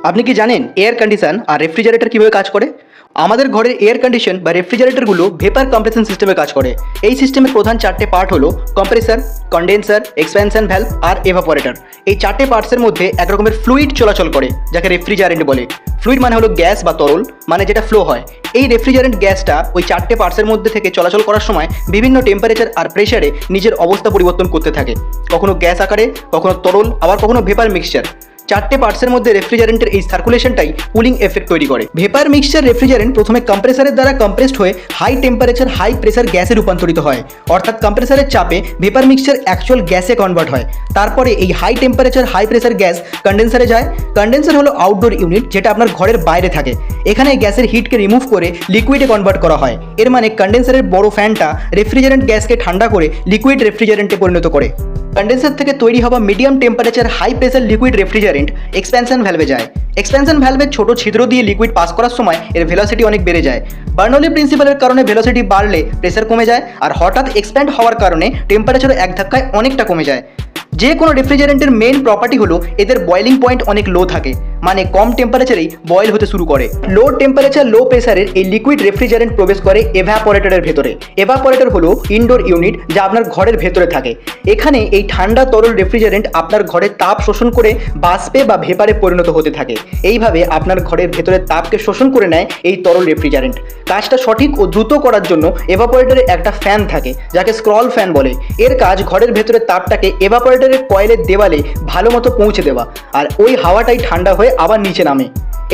আপনি কি জানেন এয়ার কন্ডিশন আর রেফ্রিজারেটর কীভাবে কাজ করে? আমাদের ঘরের এয়ার কন্ডিশন বা রেফ্রিজারেটরগুলো ভেপার কম্প্রেশন সিস্টেমে কাজ করে। এই সিস্টেমের প্রধান চারটে পার্ট হলো কম্প্রেসার, কন্ডেন্সার, এক্সপ্যানশন ভ্যালভ আর এভাপোরেটর। এই চারটে পার্টসের মধ্যে এক রকমের ফ্লুইড চলাচল করে, যাকে রেফ্রিজারেন্ট বলে। ফ্লুইড মানে হলো গ্যাস বা তরল, মানে যেটা ফ্লো হয়। এই রেফ্রিজারেন্ট গ্যাসটা ওই চারটে পার্টসের মধ্যে থেকে চলাচল করার সময় বিভিন্ন টেম্পারেচার আর প্রেশারে নিজের অবস্থা পরিবর্তন করতে থাকে, কখনো গ্যাস আকারে, কখনো তরল, আবার কখনো ভেপার মিক্সচার। চারটে পার্টসের মধ্যে রেফ্রিজারেন্টের এই সার্কুলেশনটাই কুলিং এফেক্ট তৈরি করে। ভেপার মিক্সচার রেফ্রিজারেন্ট প্রথমে কম্প্রেসারের দ্বারা কম্প্রেসড হয়ে হাই টেম্পারেচার হাই প্রেসার গ্যাসে রূপান্তরিত হয়, অর্থাৎ কম্প্রেসারের চাপে ভেপার মিক্সচার অ্যাকচুয়াল গ্যাসে কনভার্ট হয়। তারপরে এই high temperature high pressure gas কন্ডেন্সারে যায়। কন্ডেন্সার হলো আউটডোর ইউনিট, যেটা আপনার ঘরের বাইরে থাকে। এখানে গ্যাসের হিটকে রিমুভ করে লিকুইডে কনভার্ট করা হয়। এর মানে কন্ডেন্সারের বড় ফ্যানটা রেফ্রিজারেন্ট গ্যাসকে ঠান্ডা করে লিকুইড রেফ্রিজারেন্টে পরিণত করে। কন্ডেন্সার থেকে তৈরি হওয়া medium temperature high pressure liquid refrigerant expansion ভ্যালভে যায়। এক্সপ্যানশন ভ্যালভের ছোট ছিদ্র দিয়ে লিকুইড পাস করার সময় এর ভেলোসিটি অনেক বেড়ে যায়। বার্নৌলি প্রিন্সিপালের কারণে ভেলোসিটি বাড়লে প্রেসার কমে যায়, আর হঠাৎ এক্সপ্যান্ড হওয়ার কারণে টেম্পারেচার এক ধাক্কায় অনেকটা কমে যায়। যে কোনো রেফ্রিজারেন্টের মেন প্রপার্টি হলো এদের বয়েলিং পয়েন্ট অনেক লো থাকে, মানে কম টেম্পারেচারেই বয়েল হতে শুরু করে। লো টেম্পারেচার লো প্রেসারের এই লিকুইড রেফ্রিজারেন্ট প্রবেশ করে এভাপোরেটরের ভেতরে। এভাপোরেটর হলো ইনডোর ইউনিট, যা আপনার ঘরের ভেতরে থাকে। এখানে এই ঠান্ডা তরল রেফ্রিজারেন্ট আপনার ঘরের তাপ শোষণ করে বাষ্পে বা ভেপারে পরিণত হতে থাকে। এইভাবে আপনার ঘরের ভেতরের তাপকে শোষণ করে নেয় এই তরল রেফ্রিজারেন্ট। কাজটা সঠিক ও দ্রুত করার জন্য এভাপোরেটরে একটা ফ্যান থাকে, যাকে স্ক্রল ফ্যান বলে। এর কাজ ঘরের ভেতরের তাপটাকে এভাপোরেটরের কয়েলের দেওয়ালে ভালো মতো পৌঁছে দেওয়া, আর ওই হাওয়াটাই ঠান্ডা হয়ে আবার নিচে নামে।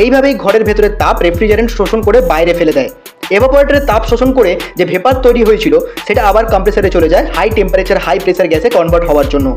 এইভাবেই ঘরের ভেতরের তাপ রেফ্রিজারেন্ট শোষণ করে বাইরে ফেলে দেয়। এভাপোরেটরের তাপ শোষণ করে যে ভেপার তৈরি হয়েছিল, সেটা আবার কম্প্রেসারে চলে যায় হাই টেম্পারেচার হাই প্রেসার গ্যাসে কনভার্ট হওয়ার জন্য।